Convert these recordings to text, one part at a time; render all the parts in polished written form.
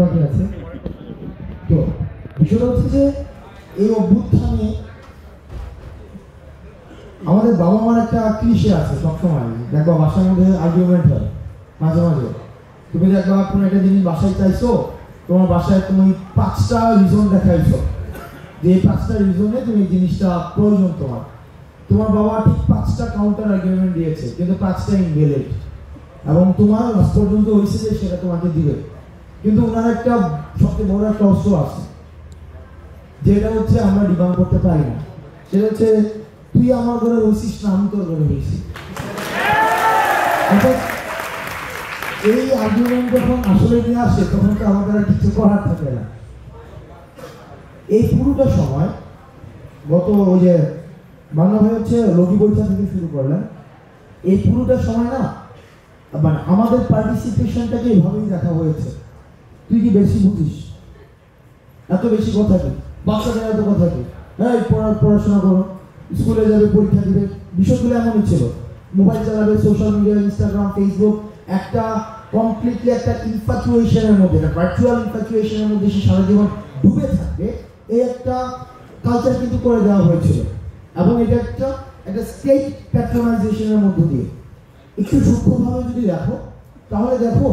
বাকি আছে। তো বিষয়টা হচ্ছে যে এই অভ্যুত্থানে আমাদের বাবা মার একটা ক্লিশে আছে সবসময়, দেখবা বাসার মধ্যে আর্গুমেন্ট হয় মাঝে মাঝে। তুমি দেখবা কোনো একটা জিনিস বাসায় চাইছো, তোমার বাসায় তুমি 5টা রিজন দেখাইছো যে এই 5টা রিজনে তুমি এই জিনিসটা প্রয়োজন তোমার। তোমার বাবা ঠিক 5টা কাউন্টার আর্গুমেন্ট দিয়েছে, কিন্তু 5টা ইনভ্যালিড, এবং তোমার লাস্ট পর্যন্ত হয়েছে যে সেটা তোমাকে দিবে। কিন্তু ওনার একটা সবচেয়ে বড় একটা অস্ত্র আছে, যেটা হচ্ছে আমরা ডিমান্ড করতে পারি না। সেটা হচ্ছে তুই আমার ঘরে হয়েছিস না আমি তোর ঘরে হয়েছি। এই আর্গুমেন্ট যখন আসলে নিয়ে আসে তখন তো আমাদের আর কিছু করার থাকে না। এই পুরোটা সময় গত ওই যে বাংলা ভাই হচ্ছে লগি বৈঠা থেকে শুরু করলেন, এই পুরোটা সময় না মানে আমাদের পার্টিসিপেশনটাকে এইভাবেই দেখা হয়েছে। তুই কি বেশি বুঝিস, এত বেশি কথা কি, বাচ্চাদের এত কথা কি, হ্যাঁ পড়াশোনা করো, স্কুলে যাবে, পরীক্ষা দিবে, বিষয়গুলো এমনই ছিল। মোবাইল চালাবে, সোশ্যাল মিডিয়া, ইনস্টাগ্রাম, ফেসবুক, একটা কমপ্লিটলি একটা ইনফ্যাচুয়েশনের মধ্যে, একটা ভার্চুয়াল ইনফ্যাচুয়েশনের মধ্যে সে সারা জীবন ডুবে থাকবে, এই একটা কালচার কিন্তু করে দেওয়া হয়েছিল। এবং এটা একটা স্টেট প্যাট্রোনাইজেশনের মধ্য দিয়ে। একটু সূক্ষ্মভাবে যদি দেখো তাহলে দেখো,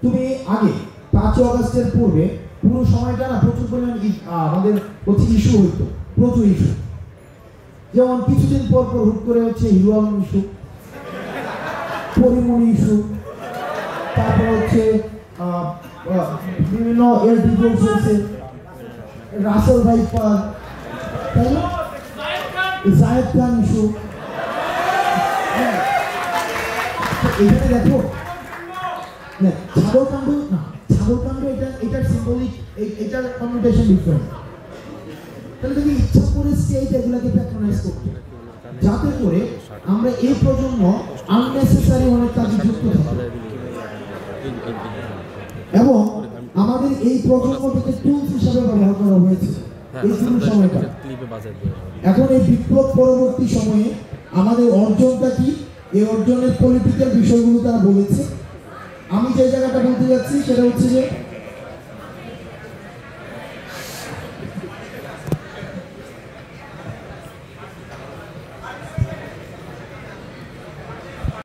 তুমি আগে 5 অগাস্টের পূর্বে পুরো সময়টা না প্রচুর পরিমাণ আমাদের হচ্ছে ইস্যু হইতো, প্রচুর ইস্যু। যেমন কিছুদিন পর পর হুট করে হচ্ছে hero Alam issue, Pori Moni issue, তারপর হচ্ছে বিভিন্ন এর ডিভোর্স হয়েছে, রাসেল ভাইপার, তাই না, জায়েদ খান ইস্যু। এখানে দেখো ছাগলকাণ্ড না, ছাগলকাণ্ড এটার সিম্বলিক, এটার কননোটেশন ডিফারেন্ট। তাহলে তুমি ইচ্ছা করে স্টেট এগুলাকে প্যাট্রোনাইজ করতে, যাতে করে আমরা এই প্রজন্ম আননেসেসারি অনেক কাজে যুক্ত থাকি, এবং আমাদের এই প্রজন্মটাকে টুলস হিসাবে ব্যবহার করা হয়েছে এই শুরু সময়টা। এখন এই বিপ্লব পরবর্তী সময়ে আমাদের অর্জনটা কি, এই অর্জনের পলিটিক্যাল বিষয়গুলো তারা বলেছে। আমি যে জায়গাটা বলতে যাচ্ছি সেটা হচ্ছে যে